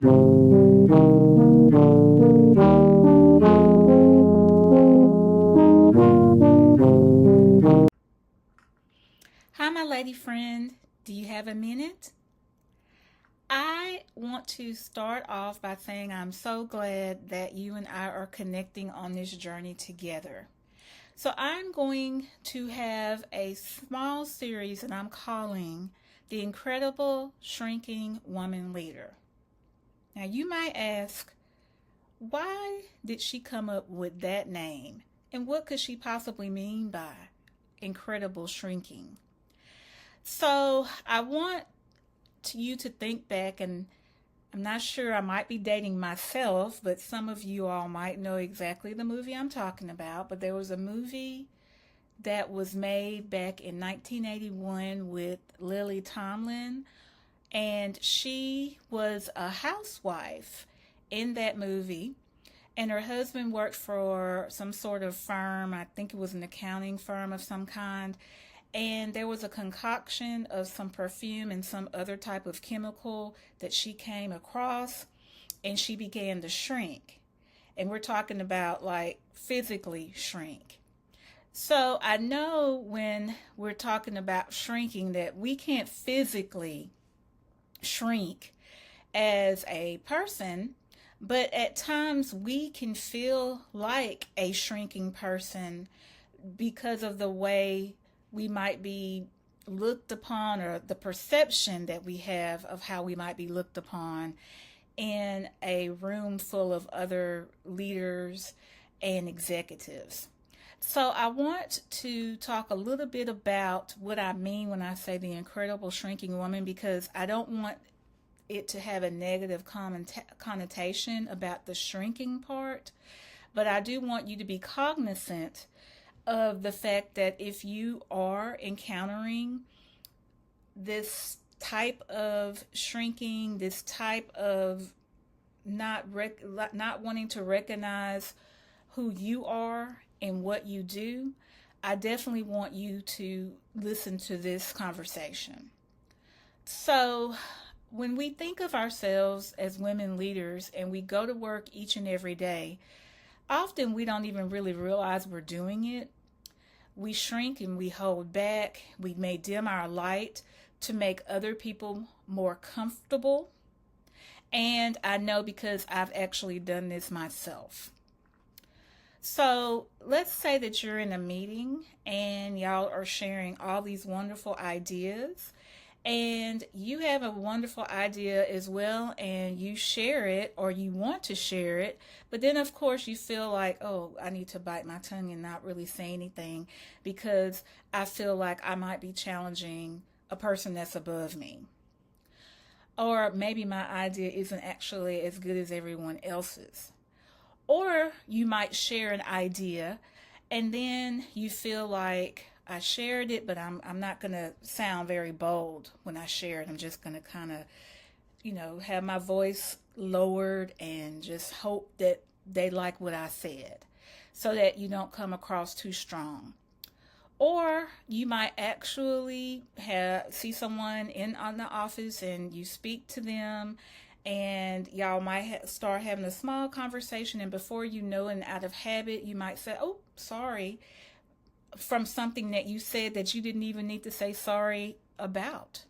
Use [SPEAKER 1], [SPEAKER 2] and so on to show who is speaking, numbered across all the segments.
[SPEAKER 1] Hi, my lady friend. Do you have a minute? I want to start off by saying I'm so glad that you and I are connecting on this journey together. So, I'm going to have a small series that I'm calling The Incredible Shrinking Woman Leader. Now, you might ask, why did she come up with that name? And what could she possibly mean by incredible shrinking? So, I want you to think back, and I'm not sure, I might be dating myself, but some of you all might know exactly the movie I'm talking about. But there was a movie that was made back in 1981 with Lily Tomlin, and she was a housewife in that movie. And her husband worked for some sort of firm. I think it was an accounting firm of some kind. And there was a concoction of some perfume and some other type of chemical that she came across, and she began to shrink. And we're talking about like physically shrink. So I know when we're talking about shrinking that we can't physically shrink as a person, but at times we can feel like a shrinking person because of the way we might be looked upon, or the perception that we have of how we might be looked upon in a room full of other leaders and executives. So, I want to talk a little bit about what I mean when I say the incredible shrinking woman, because I don't want it to have a negative connotation about the shrinking part, but I do want you to be cognizant of the fact that if you are encountering this type of shrinking, this type of not wanting to recognize who you are and what you do, I definitely want you to listen to this conversation. So, when we think of ourselves as women leaders and we go to work each and every day, often we don't even really realize we're doing it. We shrink and we hold back. We may dim our light to make other people more comfortable. And I know because I've actually done this myself. So let's say that you're in a meeting and y'all are sharing all these wonderful ideas, and you have a wonderful idea as well, and you share it or you want to share it, but then of course you feel like, oh, I need to bite my tongue and not really say anything because I feel like I might be challenging a person that's above me. Or maybe my idea isn't actually as good as everyone else's. Or you might share an idea and then you feel like, I shared it, but I'm not going to sound very bold when I share it. I'm just going to kind of, have my voice lowered and just hope that they like what I said so that you don't come across too strong. Or you might actually see someone in on the office and you speak to them, and y'all might start having a small conversation, and before you know it, and out of habit, you might say, oh, sorry, from something that you said that you didn't even need to say sorry about.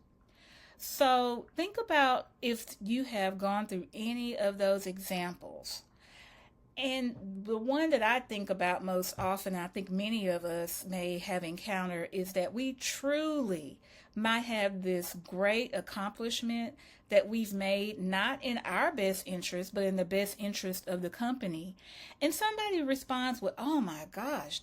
[SPEAKER 1] So think about if you have gone through any of those examples. And the one that I think about most often, I think many of us may have encountered, is that we truly might have this great accomplishment that we've made not in our best interest, but in the best interest of the company. And somebody responds with, oh my gosh,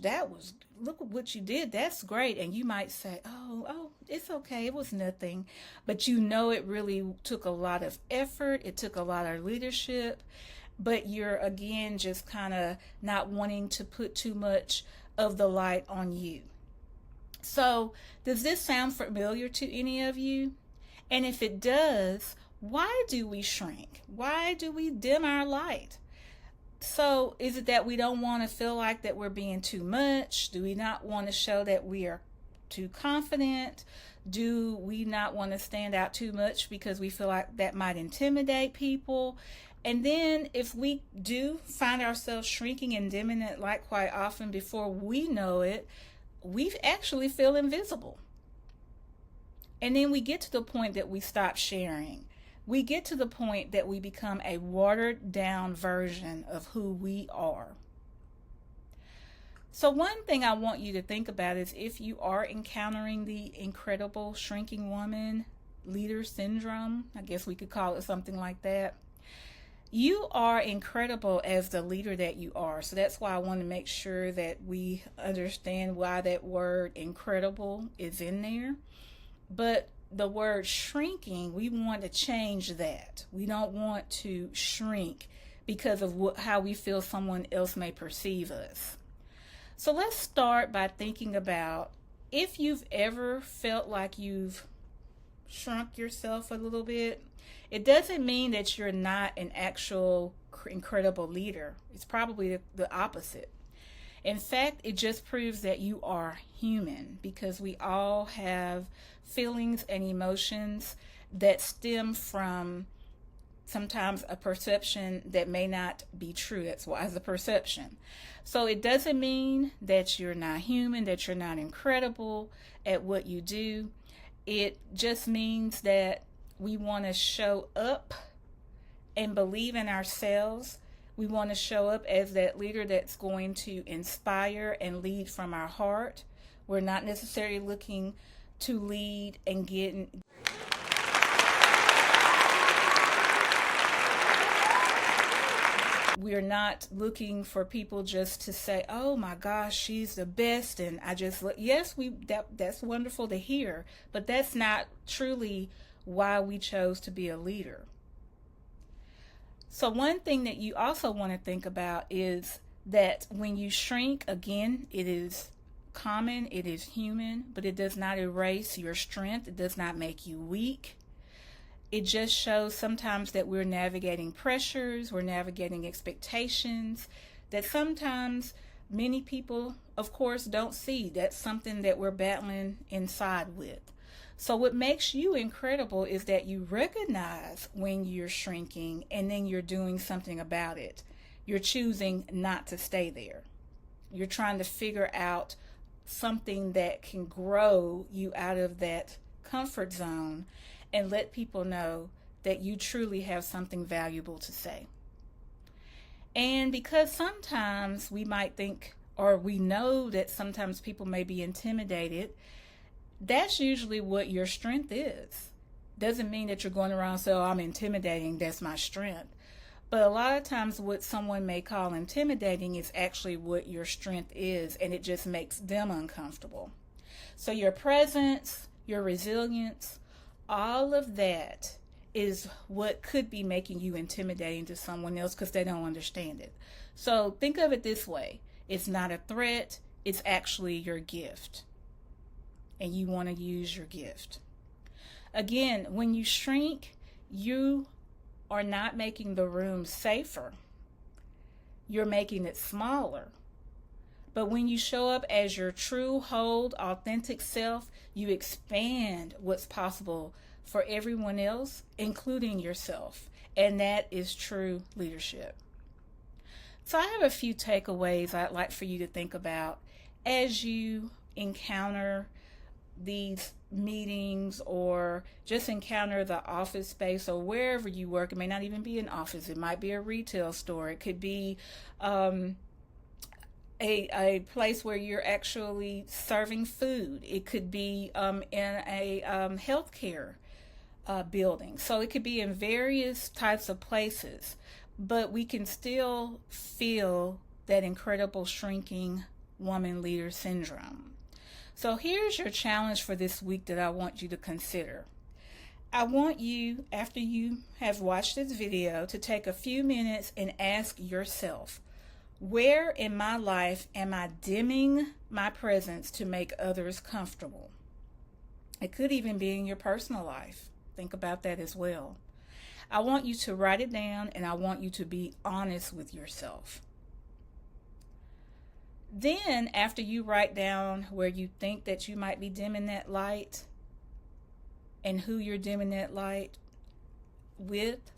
[SPEAKER 1] look at what you did. That's great. And you might say, oh, it's okay. It was nothing. But it really took a lot of effort. It took a lot of leadership, but you're again just kind of not wanting to put too much of the light on you. So, does this sound familiar to any of you? And if it does, why do we shrink? Why do we dim our light? So, is it that we don't want to feel like that we're being too much? Do we not want to show that we are too confident? Do we not want to stand out too much because we feel like that might intimidate people? And then if we do find ourselves shrinking and dimming that light quite often, before we know it, we actually feel invisible. And then we get to the point that we stop sharing. We get to the point that we become a watered down version of who we are. So one thing I want you to think about is, if you are encountering the incredible shrinking woman leader syndrome, I guess we could call it something like that, you are incredible as the leader that you are. So that's why I want to make sure that we understand why that word incredible is in there. But the word shrinking, we want to change that. We don't want to shrink because of how we feel someone else may perceive us. So let's start by thinking about, if you've ever felt like you've shrunk yourself a little bit, it doesn't mean that you're not an actual incredible leader. It's probably the opposite. In fact, it just proves that you are human, because we all have feelings and emotions that stem from sometimes a perception that may not be true. That's why it's a perception. So it doesn't mean that you're not human, that you're not incredible at what you do. It just means that we want to show up and believe in ourselves. We want to show up as that leader that's going to inspire and lead from our heart. We're not necessarily looking to lead and get... We're not looking for people just to say, oh my gosh, she's the best, and I just... Yes, that's wonderful to hear, but that's not truly why we chose to be a leader. So one thing that you also want to think about is that when you shrink, again, it is common, it is human, but it does not erase your strength. It does not make you weak. It just shows sometimes that we're navigating pressures, we're navigating expectations that sometimes many people, of course, don't see. That's something that we're battling inside with. So what makes you incredible is that you recognize when you're shrinking, and then you're doing something about it. You're choosing not to stay there. You're trying to figure out something that can grow you out of that comfort zone and let people know that you truly have something valuable to say. And because sometimes we might think, or we know that sometimes people may be intimidated, that's usually what your strength is. Doesn't mean that you're going around and say, oh, I'm intimidating, that's my strength. But a lot of times what someone may call intimidating is actually what your strength is, and it just makes them uncomfortable. So your presence, your resilience, all of that is what could be making you intimidating to someone else because they don't understand it. So think of it this way. It's not a threat. It's actually your gift. And you want to use your gift. Again, when you shrink, you are not making the room safer. You're making it smaller. But when you show up as your true, whole, authentic self, you expand what's possible for everyone else, including yourself. And that is true leadership. So I have a few takeaways I'd like for you to think about as you encounter these meetings, or just encounter the office space, or wherever you work. It may not even be an office. It might be a retail store. It could be a place where you're actually serving food. It could be in a healthcare building. So it could be in various types of places, but we can still feel that incredible shrinking woman leader syndrome. So here's your challenge for this week that I want you to consider. I want you, after you have watched this video, to take a few minutes and ask yourself, where in my life am I dimming my presence to make others comfortable? It could even be in your personal life. Think about that as well. I want you to write it down, and I want you to be honest with yourself. Then, after you write down where you think that you might be dimming that light, and who you're dimming that light with,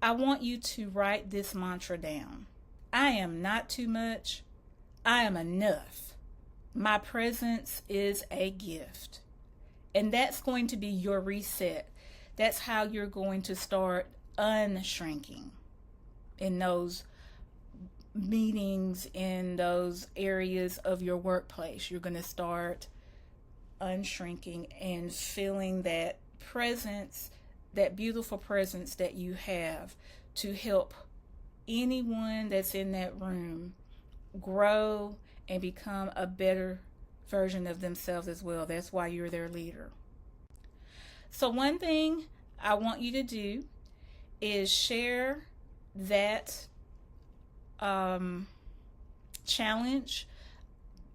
[SPEAKER 1] I want you to write this mantra down. I am not too much. I am enough. My presence is a gift. And that's going to be your reset. That's how you're going to start unshrinking in those meetings, in those areas of your workplace. You're going to start unshrinking and feeling that presence, that beautiful presence that you have to help anyone that's in that room grow and become a better version of themselves as well. That's why you're their leader. So one thing I want you to do is share that challenge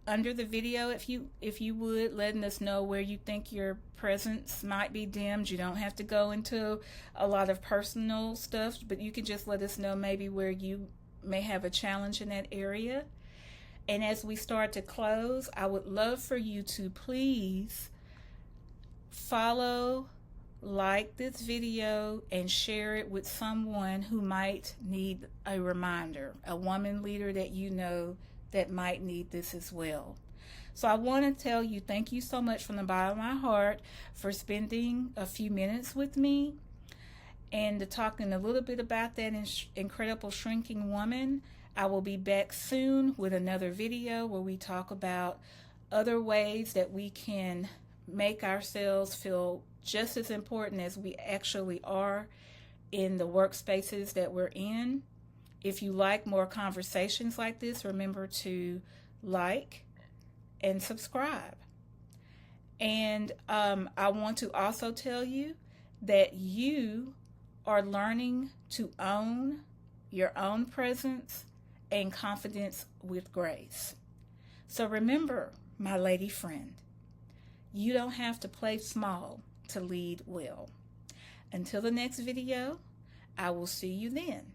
[SPEAKER 1] under the video, if you would, letting us know where you think your presence might be dimmed. You don't have to go into a lot of personal stuff, but you can just let us know maybe where you may have a challenge in that area. And as we start to close, I would love for you to please follow, like this video, and share it with someone who might need a reminder, a woman leader that you know that might need this as well. So I want to tell you thank you so much from the bottom of my heart for spending a few minutes with me and talking a little bit about that incredible shrinking woman. I will be back soon with another video where we talk about other ways that we can make ourselves feel just as important as we actually are in the workspaces that we're in. If you like more conversations like this, remember to like and subscribe. And I want to also tell you that you are learning to own your own presence and confidence with grace. So remember, my lady friend, you don't have to play small to lead well. Until the next video, I will see you then.